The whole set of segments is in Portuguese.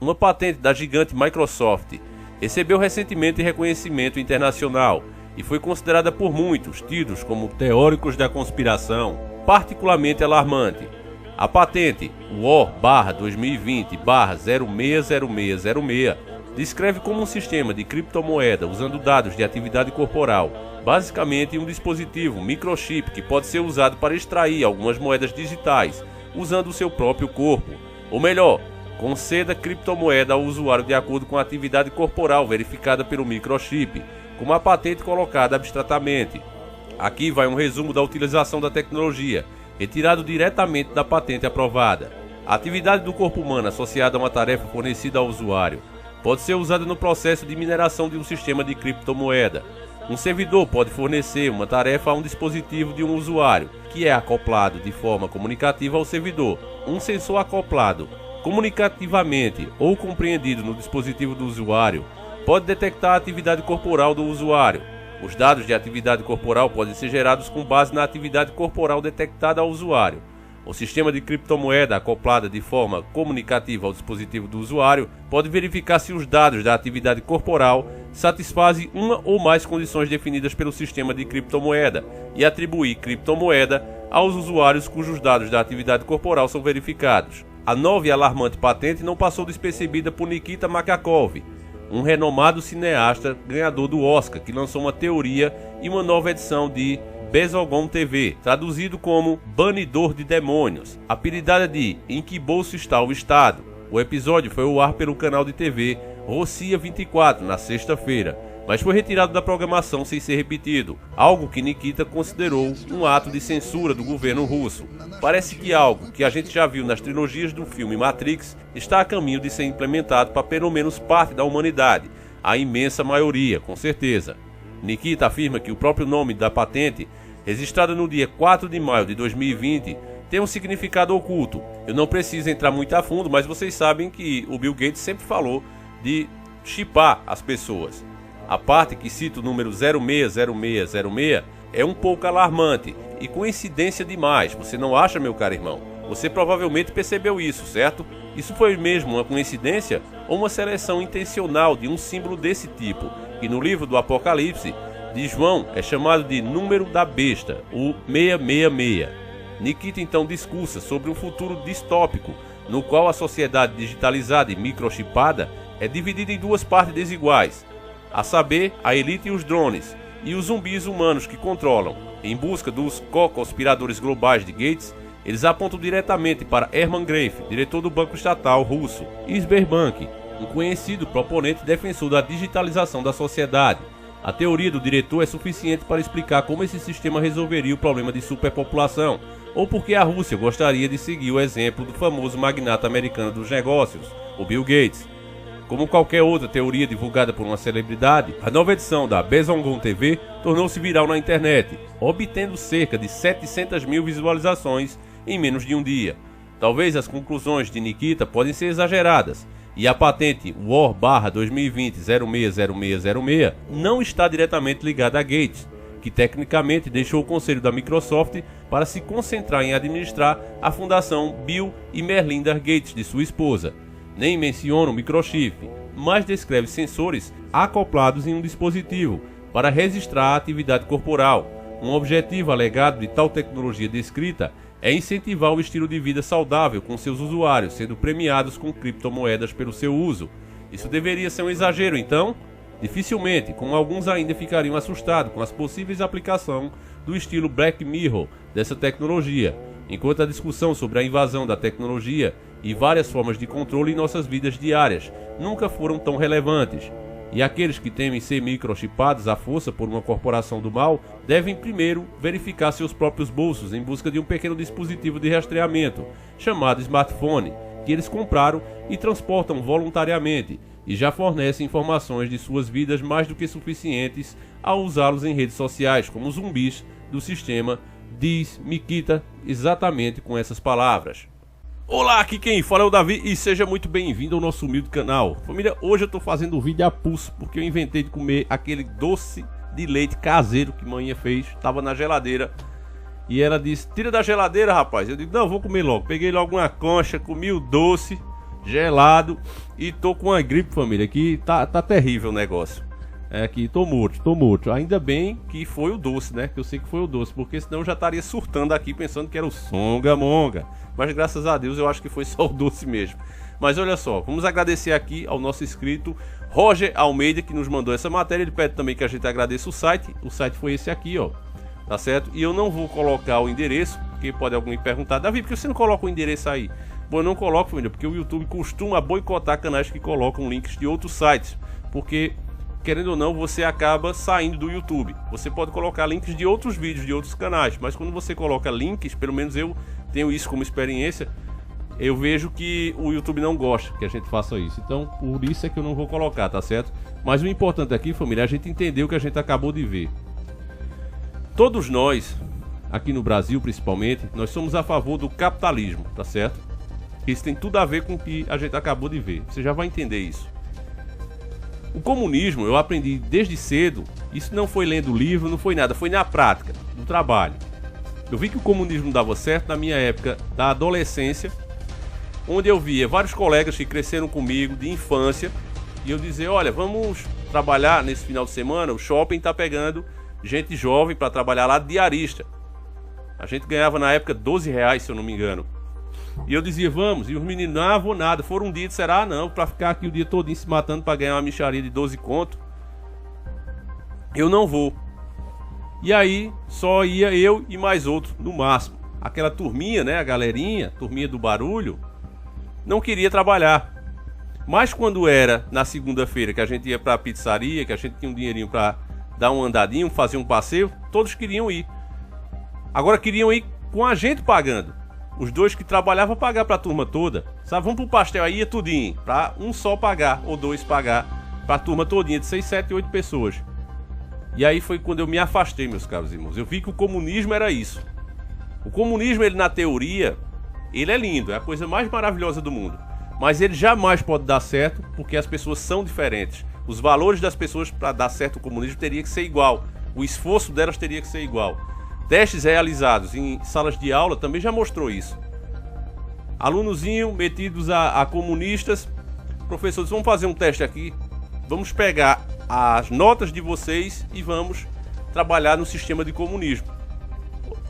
uma patente da gigante Microsoft, recebeu recentemente reconhecimento internacional e foi considerada por muitos tidos como teóricos da conspiração particularmente alarmante. A patente WAR/2020/060606 descreve como um sistema de criptomoeda usando dados de atividade corporal, basicamente um dispositivo microchip que pode ser usado para extrair algumas moedas digitais usando o seu próprio corpo, ou melhor, conceda criptomoeda ao usuário de acordo com a atividade corporal verificada pelo microchip, com uma patente colocada abstratamente. Aqui vai um resumo da utilização da tecnologia, retirado diretamente da patente aprovada. A atividade do corpo humano associada a uma tarefa fornecida ao usuário pode ser usada no processo de mineração de um sistema de criptomoeda. Um servidor pode fornecer uma tarefa a um dispositivo de um usuário, que é acoplado de forma comunicativa ao servidor. Um sensor acoplado comunicativamente ou compreendido no dispositivo do usuário pode detectar a atividade corporal do usuário. Os dados de atividade corporal podem ser gerados com base na atividade corporal detectada ao usuário. O sistema de criptomoeda acoplada de forma comunicativa ao dispositivo do usuário pode verificar se os dados da atividade corporal satisfazem uma ou mais condições definidas pelo sistema de criptomoeda e atribuir criptomoeda aos usuários cujos dados da atividade corporal são verificados. A nova e alarmante patente não passou despercebida por Nikita Makakov, um renomado cineasta ganhador do Oscar, que lançou uma teoria e uma nova edição de Bezogon TV, traduzido como Banidor de Demônios, apelidada de Em que Bolso Está o Estado. O episódio foi ao ar pelo canal de TV Rossia 24 na sexta-feira, mas foi retirado da programação sem ser repetido, algo que Nikita considerou um ato de censura do governo russo. Parece que algo que a gente já viu nas trilogias do filme Matrix está a caminho de ser implementado para pelo menos parte da humanidade, a imensa maioria, com certeza. Nikita afirma que o próprio nome da patente, registrada no dia 4 de maio de 2020, tem um significado oculto. Eu não preciso entrar muito a fundo, mas vocês sabem que o Bill Gates sempre falou de chipar as pessoas. A parte que cita o número 060606 é um pouco alarmante e coincidência demais, você não acha, meu caro irmão? Você provavelmente percebeu isso, certo? Isso foi mesmo uma coincidência ou uma seleção intencional de um símbolo desse tipo, que no livro do Apocalipse de João é chamado de número da besta, o 666. Nikita então discursa sobre um futuro distópico, no qual a sociedade digitalizada e microchipada é dividida em duas partes desiguais, a saber, a elite e os drones, e os zumbis humanos que controlam. Em busca dos co-conspiradores globais de Gates, eles apontam diretamente para Hermann Greiff, diretor do banco estatal russo, e Sberbank, um conhecido proponente e defensor da digitalização da sociedade. A teoria do diretor é suficiente para explicar como esse sistema resolveria o problema de superpopulação, ou porque a Rússia gostaria de seguir o exemplo do famoso magnata americano dos negócios, o Bill Gates. Como qualquer outra teoria divulgada por uma celebridade, a nova edição da Bezogon TV tornou-se viral na internet, obtendo cerca de 700 mil visualizações em menos de um dia. Talvez as conclusões de Nikita podem ser exageradas, e a patente WAR/2020/060606 não está diretamente ligada a Gates, que tecnicamente deixou o conselho da Microsoft para se concentrar em administrar a fundação Bill e Melinda Gates de sua esposa. Nem menciona o microchip, mas descreve sensores acoplados em um dispositivo para registrar a atividade corporal. Um objetivo alegado de tal tecnologia descrita é incentivar o estilo de vida saudável com seus usuários, sendo premiados com criptomoedas pelo seu uso. Isso deveria ser um exagero, então? Dificilmente, como alguns ainda ficariam assustados com as possíveis aplicações do estilo Black Mirror dessa tecnologia, enquanto a discussão sobre a invasão da tecnologia e várias formas de controle em nossas vidas diárias nunca foram tão relevantes. E aqueles que temem ser microchipados à força por uma corporação do mal devem primeiro verificar seus próprios bolsos em busca de um pequeno dispositivo de rastreamento chamado smartphone, que eles compraram e transportam voluntariamente e já fornecem informações de suas vidas mais do que suficientes ao usá-los em redes sociais como zumbis do sistema, diz Nikita exatamente com essas palavras. Olá, aqui quem fala é o Davi e seja muito bem-vindo ao nosso humilde canal. Família, hoje eu tô fazendo um vídeo a pulso porque eu inventei de comer aquele doce de leite caseiro que manhã fez, tava na geladeira e ela disse, tira da geladeira, rapaz. Eu digo, não, vou comer logo. Peguei logo uma concha, comi o doce, gelado. E tô com uma gripe, família, que tá terrível o negócio. É que tô morto. Ainda bem que foi o doce, né? Que eu sei que foi o doce, porque senão eu já estaria surtando aqui pensando que era o songamonga. Mas graças a Deus eu acho que foi só o doce mesmo. Mas olha só, vamos agradecer aqui ao nosso inscrito Roger Almeida, que nos mandou essa matéria. Ele pede também que a gente agradeça o site. O site foi esse aqui, ó. Tá certo? E eu não vou colocar o endereço, porque pode alguém me perguntar: Davi, por que você não coloca o endereço aí? Bom, eu não coloco, família, porque o YouTube costuma boicotar canais que colocam links de outros sites. Porque, querendo ou não, você acaba saindo do YouTube. Você pode colocar links de outros vídeos, de outros canais, mas quando você coloca links, pelo menos eu tenho isso como experiência, eu vejo que o YouTube não gosta que a gente faça isso. Então, por isso é que eu não vou colocar, tá certo? Mas o importante aqui, família, é a gente entender o que a gente acabou de ver. Todos nós, aqui no Brasil principalmente, nós somos a favor do capitalismo, tá certo? Isso tem tudo a ver com o que a gente acabou de ver. Você já vai entender isso. O comunismo, eu aprendi desde cedo. Isso não foi lendo livro, não foi nada, foi na prática, no trabalho. Eu vi que o comunismo dava certo na minha época da adolescência, onde eu via vários colegas que cresceram comigo de infância, e eu dizia: olha, vamos trabalhar nesse final de semana, o shopping tá pegando gente jovem para trabalhar lá de diarista. A gente ganhava na época R$12, se eu não me engano. E eu dizia: vamos, e os meninos: não, vou nada. Foram um dia e disseram: ah, não, para ficar aqui o dia todinho se matando para ganhar uma mixaria de 12 conto, eu não vou. E aí só ia eu e mais outro no máximo. Aquela turminha, né, a galerinha, turminha do barulho, não queria trabalhar. Mas quando era na segunda-feira que a gente ia para a pizzaria, que a gente tinha um dinheirinho para dar um andadinho, fazer um passeio, todos queriam ir. Agora queriam ir com a gente pagando. Os dois que trabalhavam pagar para a turma toda. Sabe, vamos pro pastel aí, é tudinho, para um só pagar ou dois pagar para a turma todinha de 6, 7, 8 pessoas. E aí foi quando eu me afastei, meus caros irmãos. Eu vi que o comunismo era isso. O comunismo, ele na teoria, ele é lindo, é a coisa mais maravilhosa do mundo. Mas ele jamais pode dar certo porque as pessoas são diferentes. Os valores das pessoas para dar certo o comunismo teria que ser igual. O esforço delas teria que ser igual. Testes realizados em salas de aula também já mostrou isso. Alunozinho metidos a comunistas. Professores, vamos fazer um teste aqui. Vamos pegar as notas de vocês e vamos trabalhar no sistema de comunismo.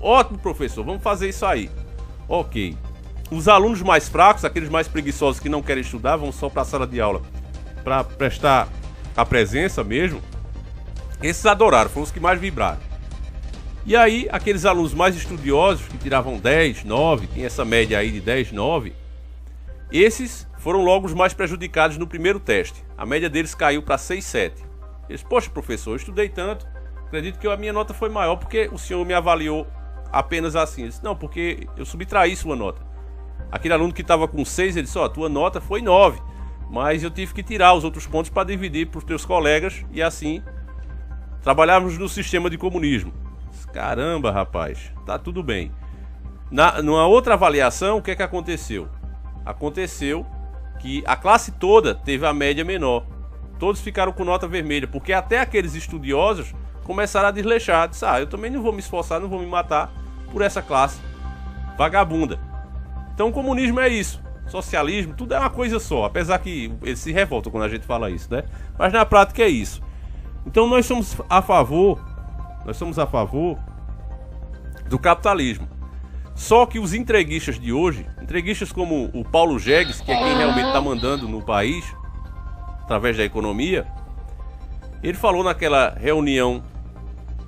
Ótimo, professor, vamos fazer isso aí. Ok. Os alunos mais fracos, aqueles mais preguiçosos que não querem estudar, vão só para a sala de aula para prestar a presença mesmo. Esses adoraram, foram os que mais vibraram. E aí, aqueles alunos mais estudiosos, que tiravam 10, 9, tem essa média aí de 10, 9, esses foram logo os mais prejudicados no primeiro teste. A média deles caiu para 6, 7. Eles: poxa, professor, eu estudei tanto, acredito que a minha nota foi maior porque o senhor me avaliou apenas assim. Ele disse: não, porque eu subtraí sua nota. Aquele aluno que estava com 6, ele disse: ó, tua nota foi 9, mas eu tive que tirar os outros pontos para dividir para os teus colegas e assim trabalharmos no sistema de comunismo. Caramba, rapaz, tá tudo bem. Numa outra avaliação, o que é que aconteceu? Aconteceu que a classe toda teve a média menor. Todos ficaram com nota vermelha, porque até aqueles estudiosos começaram a desleixar. Disse: ah, eu também não vou me esforçar, não vou me matar por essa classe vagabunda. Então o comunismo é isso. Socialismo, tudo é uma coisa só. Apesar que eles se revoltam quando a gente fala isso, né? Mas na prática é isso. Então nós somos a favor do capitalismo. Só que os entreguistas de hoje, entreguistas como o Paulo Jegues, que é quem realmente está mandando no país, através da economia, ele falou naquela reunião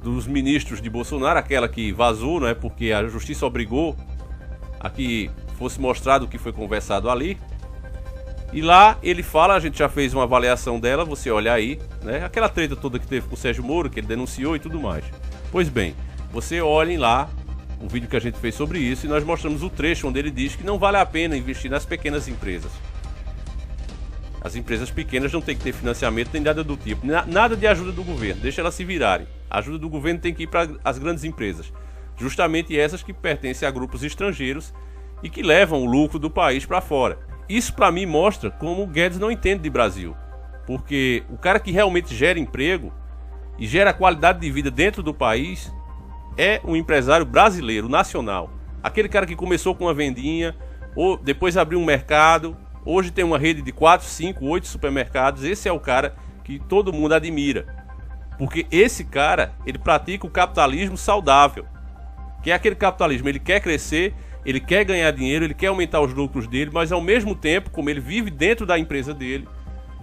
dos ministros de Bolsonaro, aquela que vazou, não é, porque a justiça obrigou a que fosse mostrado o que foi conversado ali. E lá ele fala, a gente já fez uma avaliação dela, você olha aí, né? Aquela treta toda que teve com o Sérgio Moro, que ele denunciou e tudo mais. Pois bem, você olhem lá o vídeo que a gente fez sobre isso e nós mostramos o trecho onde ele diz que não vale a pena investir nas pequenas empresas. As empresas pequenas não tem que ter financiamento nem nada do tipo, nada de ajuda do governo, deixa elas se virarem. A ajuda do governo tem que ir para as grandes empresas, justamente essas que pertencem a grupos estrangeiros e que levam o lucro do país para fora. Isso para mim mostra como o Guedes não entende de Brasil, porque o cara que realmente gera emprego e gera qualidade de vida dentro do país é um empresário brasileiro, nacional. Aquele cara que começou com uma vendinha, ou depois abriu um mercado, Hoje tem uma rede de 4, 5, 8 supermercados. Esse é o cara que todo mundo admira. Porque esse cara, ele pratica o capitalismo saudável. Que é aquele capitalismo, ele quer crescer, ele quer ganhar dinheiro, ele quer aumentar os lucros dele, mas ao mesmo tempo, como ele vive dentro da empresa dele,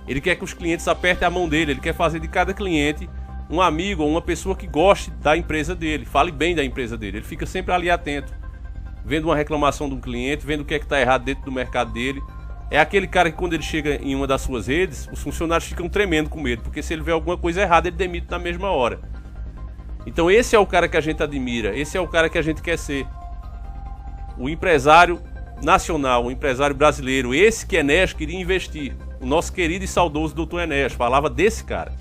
ele quer que os clientes apertem a mão dele, ele quer fazer de cada cliente um amigo ou uma pessoa que goste da empresa dele, fale bem da empresa dele. Ele fica sempre ali atento, vendo uma reclamação de um cliente, vendo o que é que está errado dentro do mercado dele. É aquele cara que quando ele chega em uma das suas redes, os funcionários ficam tremendo com medo, porque se ele vê alguma coisa errada, ele demite na mesma hora. Então esse é o cara que a gente admira, esse é o cara que a gente quer ser. O empresário nacional, o empresário brasileiro, esse que Enéas queria investir. O nosso querido e saudoso Dr. Enéas falava desse cara.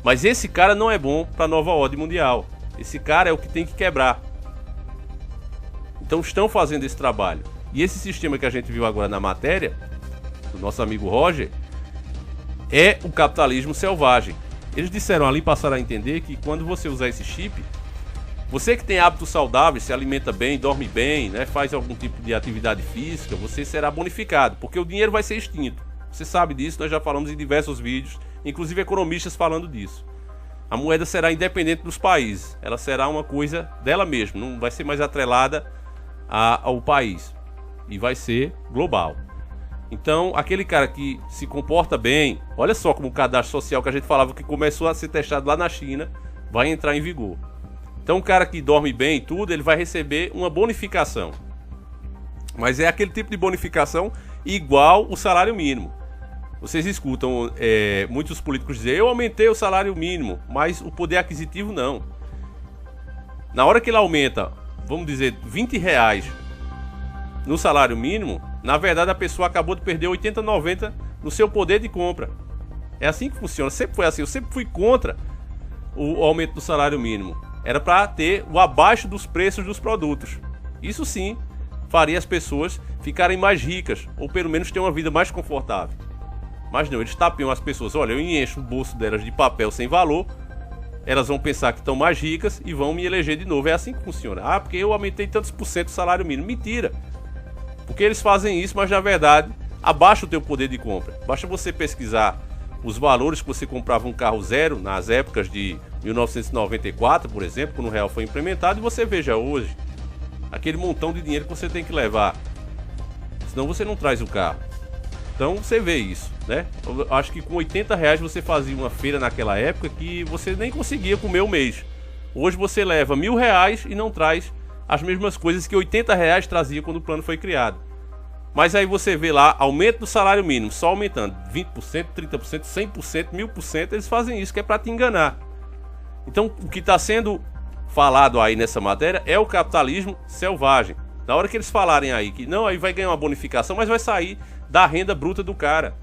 Mas esse cara não é bom para a nova ordem mundial. Esse cara é o que tem que quebrar. Então estão fazendo esse trabalho. E esse sistema que a gente viu agora na matéria, do nosso amigo Roger, é o capitalismo selvagem. Eles disseram ali, passaram a entender que quando você usar esse chip, você que tem hábitos saudáveis, se alimenta bem, dorme bem, né, faz algum tipo de atividade física, você será bonificado, porque o dinheiro vai ser extinto. Você sabe disso, nós já falamos em diversos vídeos, inclusive economistas falando disso. A moeda será independente dos países, ela será uma coisa dela mesma, não vai ser mais atrelada ao país, e vai ser global. Então, aquele cara que se comporta bem, olha só como o cadastro social que a gente falava que começou a ser testado lá na China, vai entrar em vigor. Então, o cara que dorme bem e tudo, ele vai receber uma bonificação. Mas é aquele tipo de bonificação igual o salário mínimo. Vocês escutam muitos políticos dizer, eu aumentei o salário mínimo, mas o poder aquisitivo não. Na hora que ele aumenta, vamos dizer, R$20 no salário mínimo, na verdade a pessoa acabou de perder 80, 90 no seu poder de compra. É assim que funciona, sempre foi assim, eu sempre fui contra o aumento do salário mínimo. Era para ter o abaixo dos preços dos produtos. Isso sim faria as pessoas ficarem mais ricas, ou pelo menos ter uma vida mais confortável. Mas não, eles tapeiam as pessoas. Olha, eu encho o bolso delas de papel sem valor, elas vão pensar que estão mais ricas e vão me eleger de novo. É assim que funciona. Ah, porque eu aumentei tantos por cento do salário mínimo. Mentira! Porque eles fazem isso, mas na verdade abaixa o teu poder de compra. Basta você pesquisar os valores que você comprava um carro zero nas épocas de 1994, por exemplo, quando o real foi implementado, e você veja hoje aquele montão de dinheiro que você tem que levar. Senão você não traz o carro. Então você vê isso, né? Eu acho que com R$80 você fazia uma feira naquela época que você nem conseguia comer o mês. Hoje você leva R$1.000 e não traz as mesmas coisas que R$80 trazia quando o plano foi criado. Mas aí você vê lá, aumento do salário mínimo, só aumentando 20%, 30%, 100%, 1000%, eles fazem isso que é para te enganar. Então o que está sendo falado aí nessa matéria é o capitalismo selvagem. Na hora que eles falarem aí que não, aí vai ganhar uma bonificação, mas vai sair da renda bruta do cara.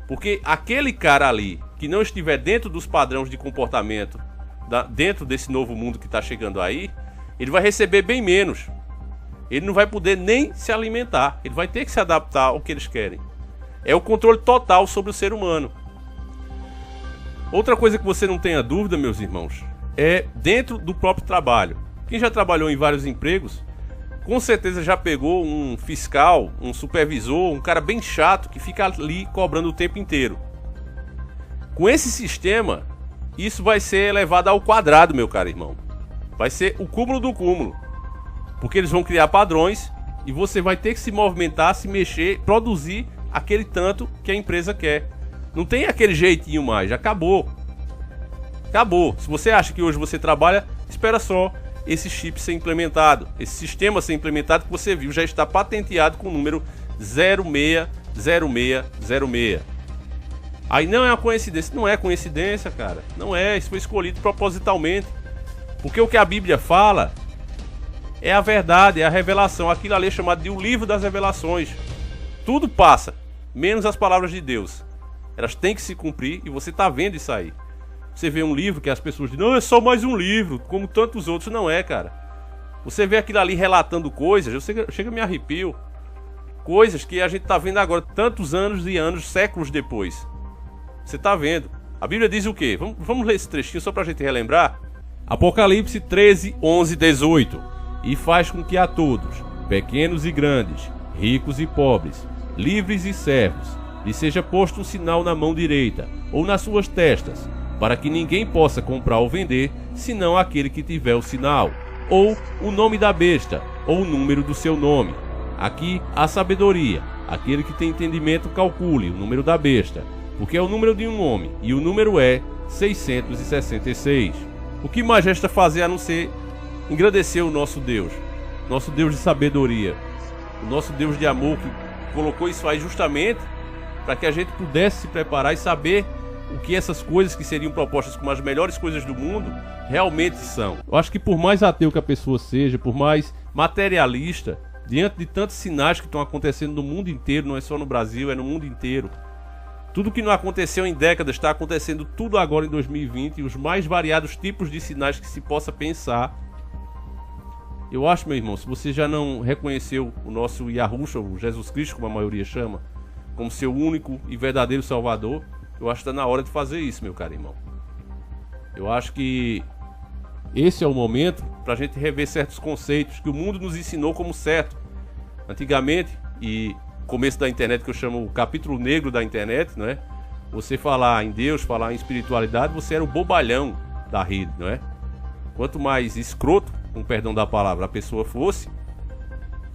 Porque aquele cara ali que não estiver dentro dos padrões de comportamento, dentro desse novo mundo que está chegando aí, ele vai receber bem menos. Ele não vai poder nem se alimentar. Ele vai ter que se adaptar ao que eles querem. É o controle total sobre o ser humano. Outra coisa que você não tenha dúvida, meus irmãos, é dentro do próprio trabalho. Quem já trabalhou em vários empregos, com certeza já pegou um fiscal, um supervisor, um cara bem chato que fica ali cobrando o tempo inteiro. Com esse sistema, isso vai ser elevado ao quadrado, meu caro irmão. Vai ser o cúmulo do cúmulo. Porque eles vão criar padrões e você vai ter que se movimentar, se mexer, produzir aquele tanto que a empresa quer. Não tem aquele jeitinho mais, acabou. Acabou. Se você acha que hoje você trabalha, espera só esse chip ser implementado. Esse sistema ser implementado que você viu já está patenteado com o número 060606. Aí não é uma coincidência. Não é coincidência, cara. Não é, isso foi escolhido propositalmente. Porque o que a Bíblia fala é a verdade, é a revelação. Aquilo ali é chamado de o livro das revelações. Tudo passa, menos as palavras de Deus. Elas têm que se cumprir e você está vendo isso aí. Você vê um livro que as pessoas dizem, não, é só mais um livro, como tantos outros. Não é, cara. Você vê aquilo ali relatando coisas, chega a me arrepio. Coisas que a gente está vendo agora, tantos anos e anos, séculos depois. Você está vendo. A Bíblia diz o quê? Vamos ler esse trechinho só para a gente relembrar. Apocalipse 13, 11, 18. E faz com que a todos, pequenos e grandes, ricos e pobres, livres e servos, lhe seja posto um sinal na mão direita ou nas suas testas, para que ninguém possa comprar ou vender, senão aquele que tiver o sinal, ou o nome da besta, ou o número do seu nome. Aqui há sabedoria. Aquele que tem entendimento calcule o número da besta, porque é o número de um homem, e o número é 666. O que mais resta fazer a não ser engrandecer o nosso Deus de sabedoria, o nosso Deus de amor, que colocou isso aí justamente para que a gente pudesse se preparar e saber o que essas coisas que seriam propostas como as melhores coisas do mundo realmente são. Eu acho que por mais ateu que a pessoa seja, por mais materialista, diante de tantos sinais que estão acontecendo no mundo inteiro, não é só no Brasil, é no mundo inteiro. Tudo que não aconteceu em décadas está acontecendo tudo agora em 2020, e os mais variados tipos de sinais que se possa pensar. Eu acho, meu irmão, se você já não reconheceu o nosso Yahushua, o Jesus Cristo, como a maioria chama, como seu único e verdadeiro Salvador, eu acho que está na hora de fazer isso, meu caro irmão. Eu acho que esse é o momento para a gente rever certos conceitos que o mundo nos ensinou como certo. Antigamente, e começo da internet, que eu chamo o capítulo negro da internet, não é? Você falar em Deus, falar em espiritualidade, você era o bobalhão da rede, não é? Quanto mais escroto, com perdão da palavra, a pessoa fosse,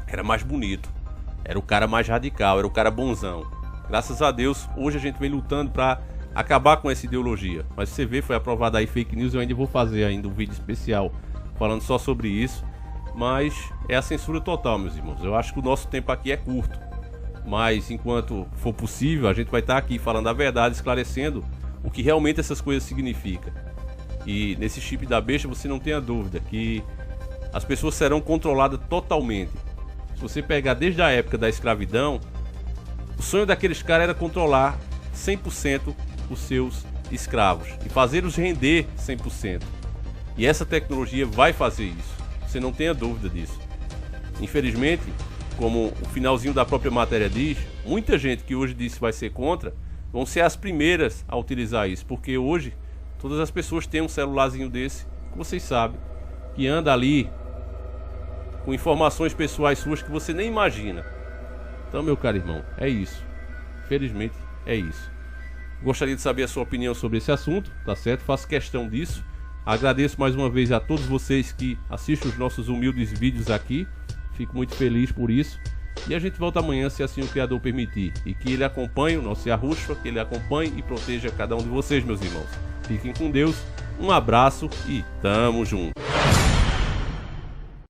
era mais bonito. Era o cara mais radical, era o cara bonzão. Graças a Deus, hoje a gente vem lutando para acabar com essa ideologia. Mas você vê, foi aprovada aí fake news, eu ainda vou fazer ainda um vídeo especial falando só sobre isso. Mas é a censura total, meus irmãos. Eu acho que o nosso tempo aqui é curto. Mas enquanto for possível, a gente vai estar aqui falando a verdade, esclarecendo o que realmente essas coisas significam. E nesse chip da besta, você não tenha dúvida que as pessoas serão controladas totalmente. Se você pegar desde a época da escravidão, o sonho daqueles caras era controlar 100% os seus escravos e fazê-los render 100%. E essa tecnologia vai fazer isso. Você não tenha dúvida disso. Infelizmente, como o finalzinho da própria matéria diz, muita gente que hoje disse que vai ser contra, vão ser as primeiras a utilizar isso. Porque hoje, todas as pessoas têm um celularzinho desse, que vocês sabem, que anda ali com informações pessoais suas que você nem imagina. Então, meu caro irmão, é isso. Infelizmente, é isso. Gostaria de saber a sua opinião sobre esse assunto, tá certo? Faço questão disso. Agradeço mais uma vez a todos vocês que assistem os nossos humildes vídeos aqui. Fico muito feliz por isso. E a gente volta amanhã, se assim o Criador permitir. E que Ele acompanhe o nosso Yahushua, que Ele acompanhe e proteja cada um de vocês, meus irmãos. Fiquem com Deus. Um abraço e tamo junto.